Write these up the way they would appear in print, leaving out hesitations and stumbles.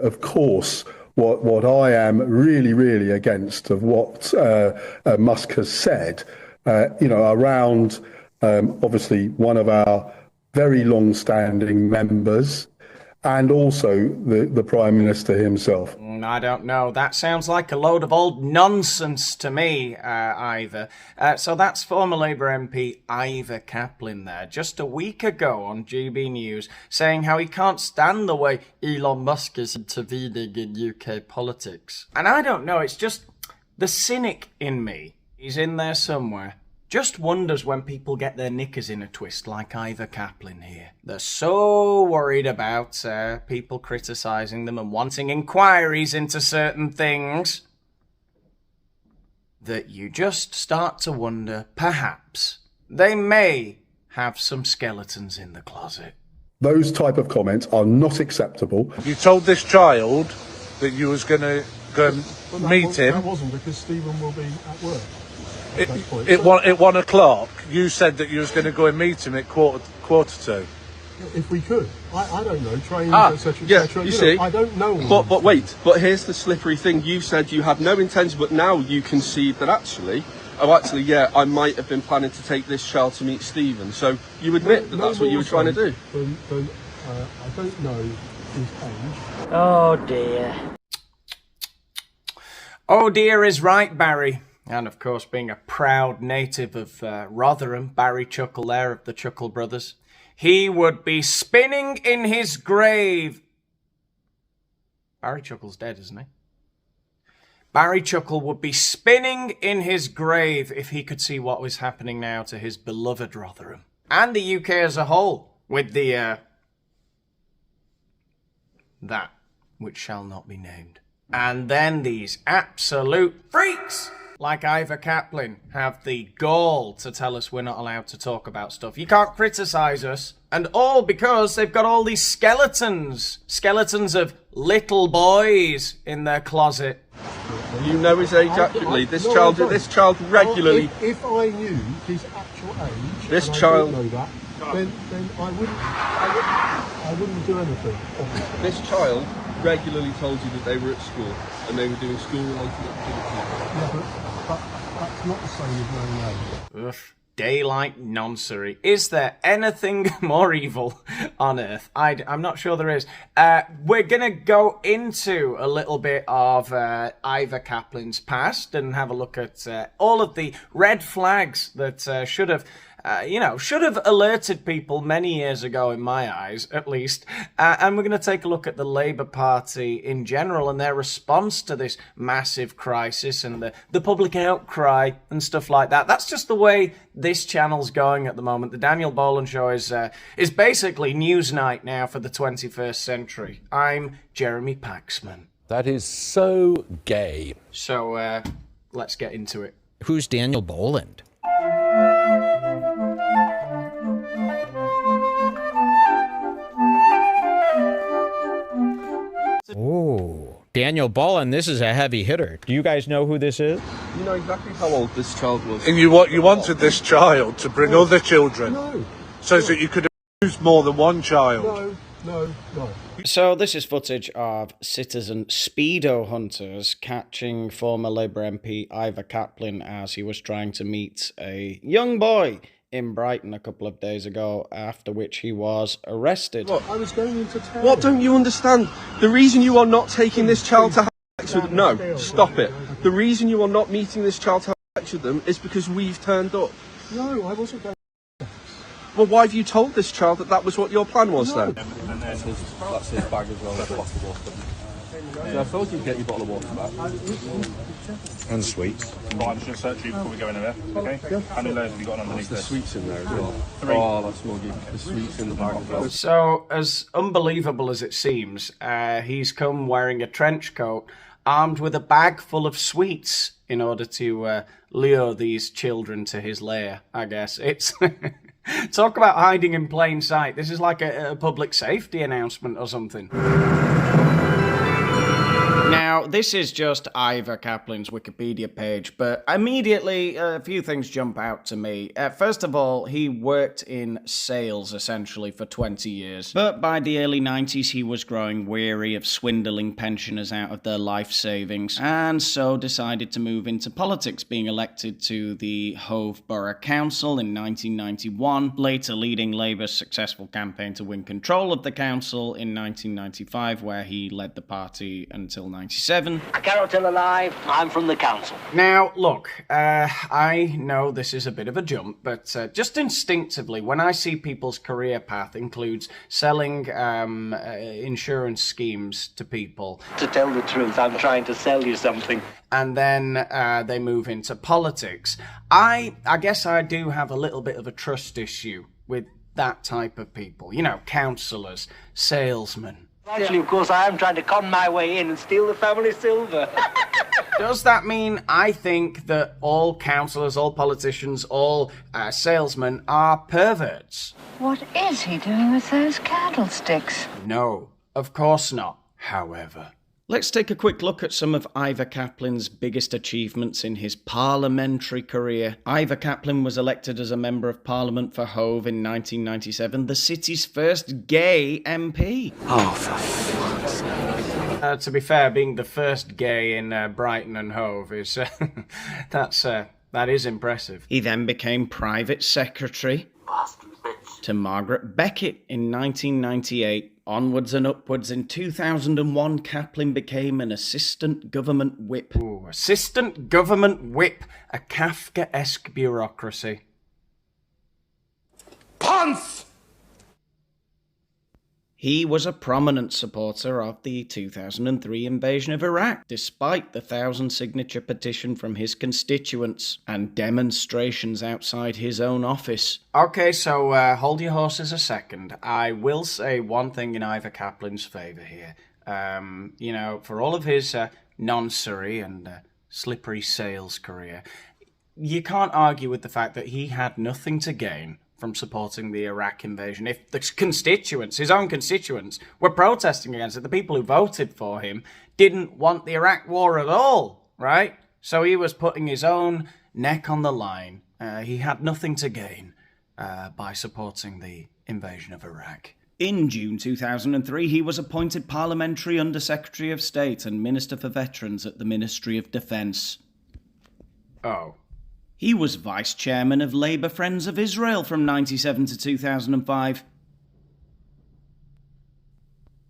Of course, what I am really, really against of what Musk has said, around obviously one of our very long-standing members, and also the Prime Minister himself. I don't know. That sounds like a load of old nonsense to me, Ivor. So that's former Labour MP Ivor Caplin there, just a week ago on GB News, saying how he can't stand the way Elon Musk is intervening in UK politics. And I don't know, it's just the cynic in me. He's in there somewhere. Just wonders when people get their knickers in a twist like Ivor Caplin here. They're so worried about people criticising them and wanting inquiries into certain things that you just start to wonder, perhaps, they may have some skeletons in the closet. Those type of comments are not acceptable. You told this child that you was going to go and meet him. That wasn't, because Stephen will be at work. At 1 o'clock, you said that you was going to go and meet him at quarter to. If we could. I don't know, trains, etc. Yeah, etc. you see. I don't know. But wait, here's the slippery thing. You said you had no intention, but now you concede that actually, I might have been planning to take this child to meet Stephen. So you admit that's what you were trying to do. I don't know his age. Oh dear. Oh dear is right, Barry. And of course, being a proud native of Rotherham, Barry Chuckle there of the Chuckle Brothers, he would be spinning in his grave. Barry Chuckle's dead, isn't he? Barry Chuckle would be spinning in his grave if he could see what was happening now to his beloved Rotherham. And the UK as a whole, with the, that which shall not be named. And then these absolute freaks like Ivor Caplin have the gall to tell us we're not allowed to talk about stuff. You can't criticise us. And all because they've got all these skeletons. Skeletons of little boys in their closet. You know his age accurately. This child regularly... If I knew his actual age, this and child... I don't know that, then I wouldn't do anything, obviously. This child regularly told you that they were at school and they were doing school-related activities. Yeah, but that's not the same as knowing age. Ugh. Daylight noncery. Is there anything more evil on earth? I'm not sure there is. We're going to go into a little bit of Ivor Caplin's past and have a look at all of the red flags that should have alerted people many years ago, in my eyes, at least. And we're going to take a look at the Labour Party in general and their response to this massive crisis and the public outcry and stuff like that. That's just the way this channel's going at the moment. The Daniel Boland Show is basically news night now for the 21st century. I'm Jeremy Paxman. That is so gay. So let's get into it. Who's Daniel Boland? Oh, Daniel Boland, this is a heavy hitter. Do you guys know who this is? You know exactly how old this child was. And you wanted this child to bring other children, so that you could abuse more than one child. No. So this is footage of citizen speedo hunters catching former Labour MP Ivor Caplin as he was trying to meet a young boy in Brighton a couple of days ago, after which he was arrested. What? I was going into town. What don't you understand? The reason you are not taking this child to have sex with them... No, stop it. The reason you are not meeting this child to have sex with them is because we've turned up. No, I wasn't going. Well, why have you told this child that was what your plan was then? That's his bag as well, that's possible. Yeah, I thought you'd get your bottle of water back. And sweets. Right, I'm just going to search you before we go in there, okay? How many layers have you got underneath The this? sweets in there as well. 3. Oh, that's more good. The sweets in the bag as well. So, as unbelievable as it seems, he's come wearing a trench coat, armed with a bag full of sweets in order to lure these children to his lair, I guess. It's... Talk about hiding in plain sight. This is like a public safety announcement or something. Now, this is just Ivor Caplin's Wikipedia page, but immediately a few things jump out to me. First of all, he worked in sales essentially for 20 years, but by the early 90s he was growing weary of swindling pensioners out of their life savings, and so decided to move into politics, being elected to the Hove Borough Council in 1991, later leading Labour's successful campaign to win control of the council in 1995, where he led the party until 97. I cannot tell a lie, I'm from the council. Now, look, I know this is a bit of a jump, but just instinctively, when I see people's career path includes selling insurance schemes to people... To tell the truth, I'm trying to sell you something. And then they move into politics. I guess I do have a little bit of a trust issue with that type of people. You know, councillors, salesmen. Actually, of course, I am trying to con my way in and steal the family silver. Does that mean I think that all councillors, all politicians, all salesmen are perverts? What is he doing with those candlesticks? No, of course not, however. Let's take a quick look at some of Ivor Caplin's biggest achievements in his parliamentary career. Ivor Caplin was elected as a Member of Parliament for Hove in 1997, the city's first gay MP. Oh, for fuck's sake. To be fair, being the first gay in Brighton and Hove is... that is impressive. He then became private secretary to Margaret Beckett in 1998. Onwards and upwards, in 2001, Caplin became an assistant government whip. Ooh, assistant government whip, a Kafkaesque bureaucracy. Pants! He was a prominent supporter of the 2003 invasion of Iraq, despite the 1,000-signature petition from his constituents and demonstrations outside his own office. Okay, so hold your horses a second. I will say one thing in Ivor Caplin's favour here. You know, for all of his noncery and slippery sales career, you can't argue with the fact that he had nothing to gain from supporting the Iraq invasion. If the constituents, his own constituents, were protesting against it, the people who voted for him didn't want the Iraq war at all, right? So he was putting his own neck on the line. He had nothing to gain by supporting the invasion of Iraq. In June 2003, he was appointed Parliamentary Under-Secretary of State and Minister for Veterans at the Ministry of Defence. Oh. He was Vice Chairman of Labour Friends of Israel from 1997 to 2005.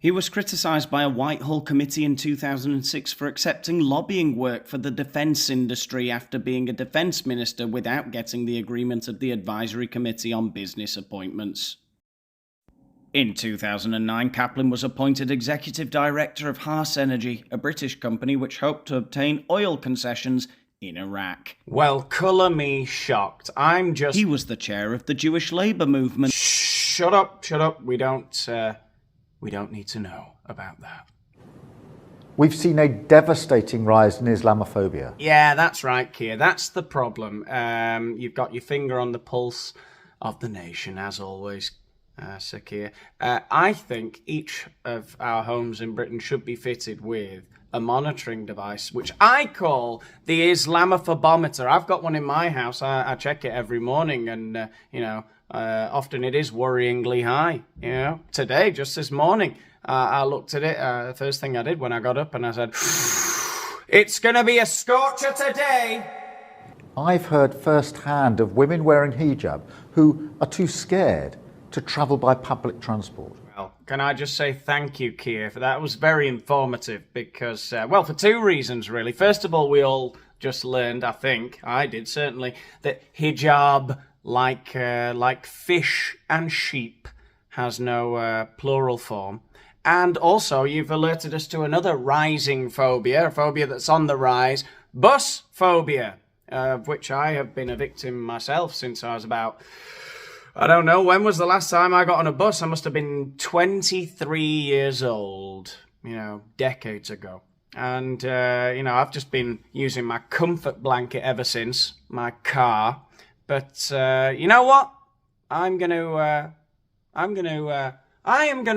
He was criticised by a Whitehall committee in 2006 for accepting lobbying work for the defence industry after being a defence minister without getting the agreement of the Advisory Committee on Business Appointments. In 2009, Caplin was appointed Executive Director of Haas Energy, a British company which hoped to obtain oil concessions in Iraq. Well, colour me shocked. He was the chair of the Jewish Labour movement. Shut up. We don't need to know about that. We've seen a devastating rise in Islamophobia. Yeah, that's right, Keir. That's the problem. You've got your finger on the pulse of the nation, as always, Sir Keir. I think each of our homes in Britain should be fitted with a monitoring device, which I call the Islamophobometer. I've got one in my house. I check it every morning, and, often it is worryingly high. You know, today, just this morning, I looked at it. The first thing I did when I got up, and I said, it's going to be a scorcher today. I've heard firsthand of women wearing hijab who are too scared to travel by public transport. Well, can I just say thank you, Keir, for that? It was very informative because, for two reasons, really. First of all, we all just learned, I think, I did certainly, that hijab, like fish and sheep, has no plural form. And also, you've alerted us to another rising phobia, a phobia that's on the rise, bus phobia, of which I have been a victim myself since I was about... I don't know, when was the last time I got on a bus? I must have been 23 years old, decades ago. And, I've just been using my comfort blanket ever since, my car. But, you know what? I am going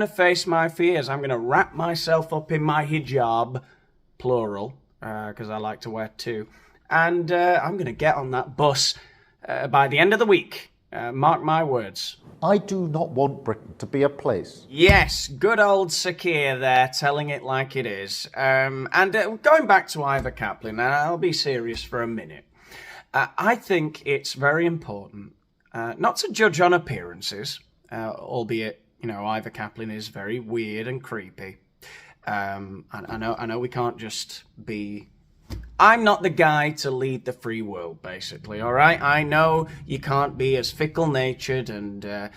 to face my fears. I'm going to wrap myself up in my hijab, plural, because I like to wear two. And I'm going to get on that bus by the end of the week. Mark my words. I do not want Britain to be a place. Yes, good old Sir Keir there, telling it like it is. And going back to Ivor Caplin, I'll be serious for a minute. I think it's very important not to judge on appearances, albeit, you know, Ivor Caplin is very weird and creepy. I know we can't just be... I'm not the guy to lead the free world, basically, all right? I know you can't be as fickle-natured and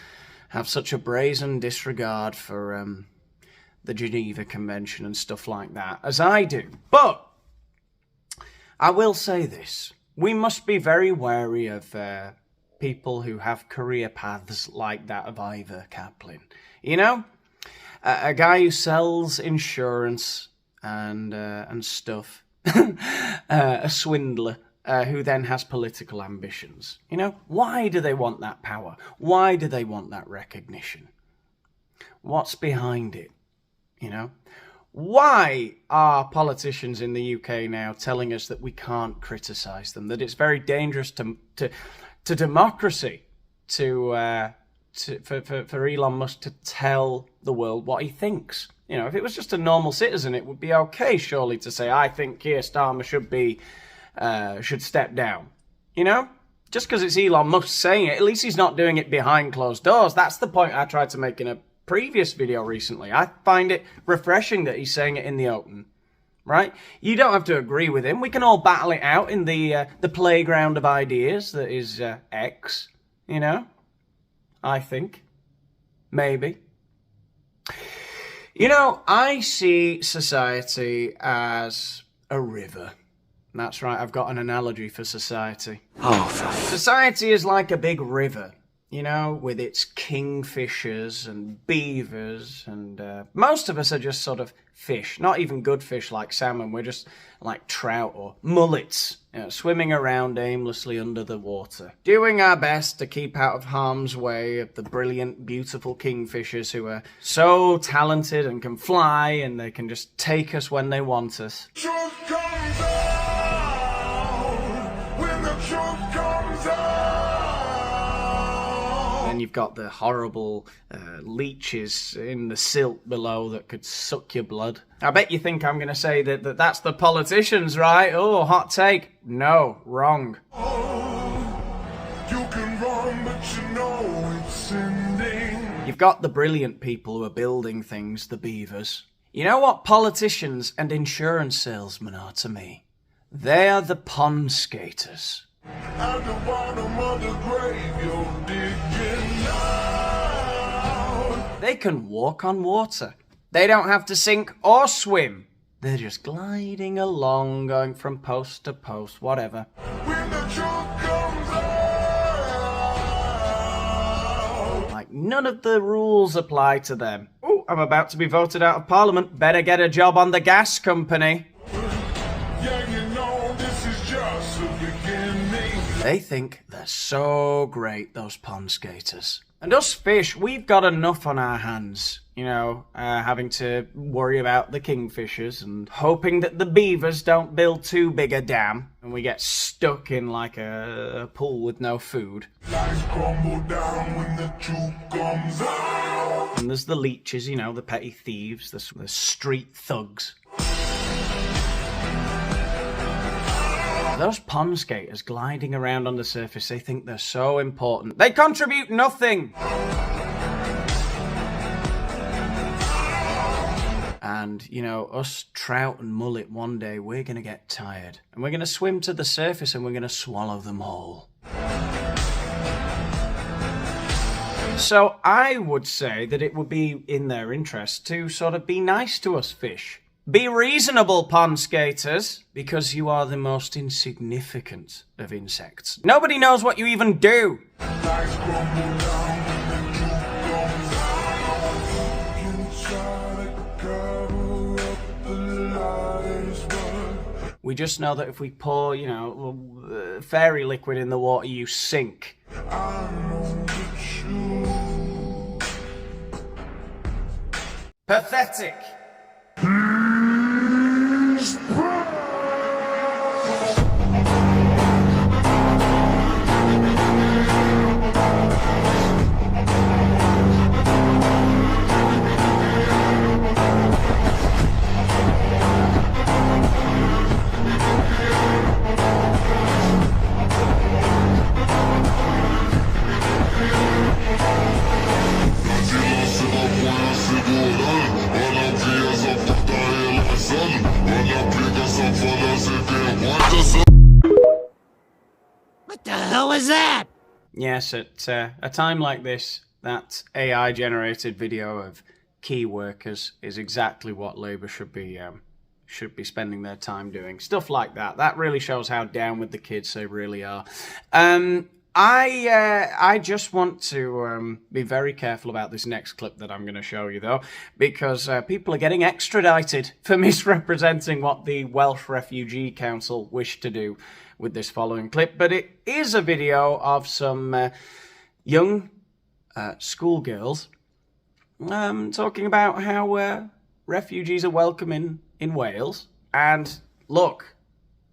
have such a brazen disregard for the Geneva Convention and stuff like that as I do. But I will say this. We must be very wary of people who have career paths like that of Ivor Caplin. You know? A guy who sells insurance and stuff. A swindler who then has political ambitions. You know, why do they want that power? Why do they want that recognition? What's behind it? You know, why are politicians in the UK now telling us that we can't criticise them? That it's very dangerous to democracy for Elon Musk to tell the world what he thinks. You know, if it was just a normal citizen, it would be okay, surely, to say, I think Keir Starmer should step down. You know? Just because it's Elon Musk saying it, at least he's not doing it behind closed doors. That's the point I tried to make in a previous video recently. I find it refreshing that he's saying it in the open. Right? You don't have to agree with him. We can all battle it out in the playground of ideas that is X. You know? I think. Maybe. You know, I see society as a river. That's right, I've got an analogy for society. Society is like a big river, you know, with its kingfishers and beavers, and most of us are just sort of fish. Not even good fish like salmon, we're just like trout or mullets, you know, swimming around aimlessly under the water, doing our best to keep out of harm's way of the brilliant, beautiful kingfishers who are so talented and can fly, and they can just take us when they want us. Truth comes out when the truth comes out. Then you've got the horrible leeches in the silt below that could suck your blood. I bet you think I'm going to say that that's the politicians, right? Oh, hot take. No, wrong. You can run, but you know it's ending. You've got the brilliant people who are building things, the beavers. You know what politicians and insurance salesmen are to me? They are the pond skaters. At the bottom of the grave, you're digging out. They can walk on water. They don't have to sink or swim. They're just gliding along, going from post to post, whatever. When the truth comes out. Like, none of the rules apply to them. Ooh, I'm about to be voted out of Parliament. Better get a job on the gas company. Yeah, you know this is just the beginning. They think they're so great, those pond skaters. And us fish, we've got enough on our hands. You know, having to worry about the kingfishers and hoping that the beavers don't build too big a dam and we get stuck in like a pool with no food. Lies crumble down when the truth comes out. And there's the leeches, you know, the petty thieves, the street thugs. Those pond skaters gliding around on the surface, they think they're so important. They contribute nothing! And, you know, us trout and mullet, one day we're going to get tired. And we're going to swim to the surface and we're going to swallow them whole. So I would say that it would be in their interest to sort of be nice to us fish. Be reasonable, pond skaters, because you are the most insignificant of insects. Nobody knows what you even do. Lies crumble down when the truth comes out. You try to cover up the lies, but We just know that if we pour, you know, fairy liquid in the water, you sink. I know the truth. Pathetic. He's What the hell is that? Yes, at a time like this, that AI-generated video of key workers is exactly what Labour should be spending their time doing. Stuff like that. That really shows how down with the kids they really are. I just want to be very careful about this next clip that I'm going to show you, though, because people are getting extradited for misrepresenting what the Welsh Refugee Council wished to do with this following clip. But it is a video of some young schoolgirls talking about how refugees are welcome in Wales. And look,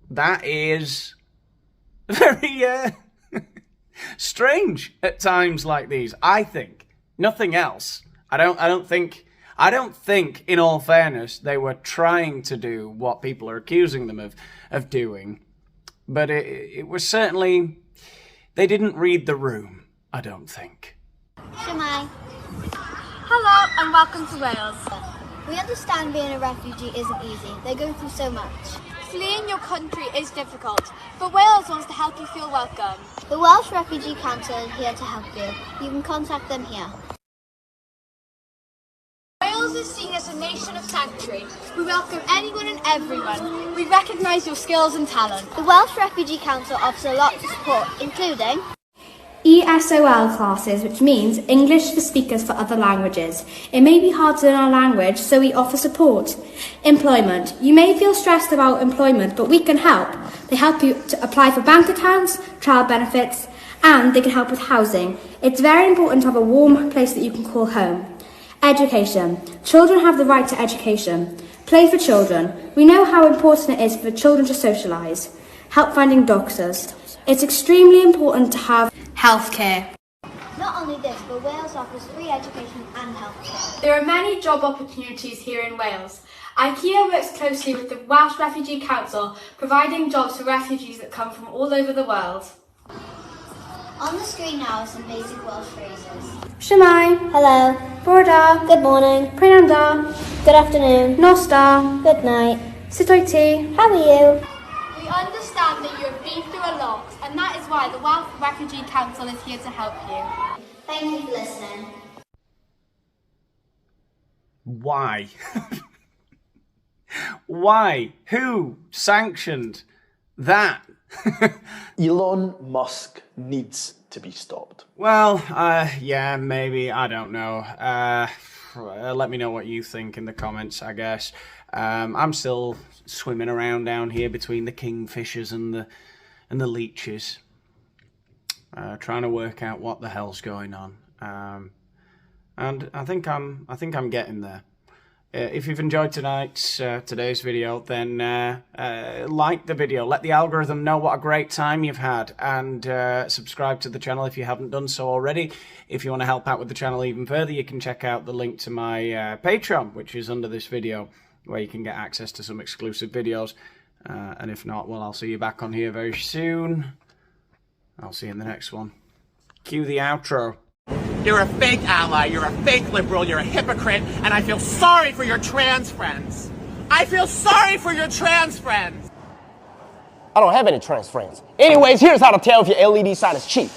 that is very strange at times like these. I think nothing else. I don't think in all fairness they were trying to do what people are accusing them of doing, but it was certainly, they didn't read the room, I don't think. Shemai. Hello and welcome to Wales. We understand being a refugee isn't easy. They go through so much. Fleeing your country is difficult, but Wales wants to help you feel welcome. The Welsh Refugee Council is here to help you. You can contact them here. Wales is seen as a nation of sanctuary. We welcome anyone and everyone. We recognise your skills and talent. The Welsh Refugee Council offers a lot to support, including ESOL classes, which means English for speakers for other languages. It may be hard to learn our language, so we offer support. Employment. You may feel stressed about employment, but we can help. They help you to apply for bank accounts, child benefits, and they can help with housing. It's very important to have a warm place that you can call home. Education. Children have the right to education. Play for children. We know how important it is for children to socialise. Help finding doctors. It's extremely important to have healthcare. Not only this, but Wales offers free education and healthcare. There are many job opportunities here in Wales. IKEA works closely with the Welsh Refugee Council, providing jobs for refugees that come from all over the world. On the screen now are some basic Welsh phrases. Shemai. Hello. Broda. Good morning. Prenanda. Good afternoon. Nosta. Good night. Sitoiti. How are you? We understand that you have been through a lot, and that is why the Welsh Refugee Council is here to help you. Thank you for listening. Why? Why? Who sanctioned that? Elon Musk needs to be stopped. Well, yeah, maybe. I don't know. Let me know what you think in the comments, I guess. I'm still swimming around down here between the kingfishers and the leeches, trying to work out what the hell's going on. And I think I'm getting there. If you've enjoyed today's video, then like the video, let the algorithm know what a great time you've had, and subscribe to the channel if you haven't done so already. If you want to help out with the channel even further, you can check out the link to my Patreon, which is under this video, where you can get access to some exclusive videos. And if not, well, I'll see you back on here very soon. I'll see you in the next one. Cue the outro. You're a fake ally, you're a fake liberal, you're a hypocrite, and I feel sorry for your trans friends. I feel sorry for your trans friends. I don't have any trans friends. Anyways, here's how to tell if your LED sign is cheap.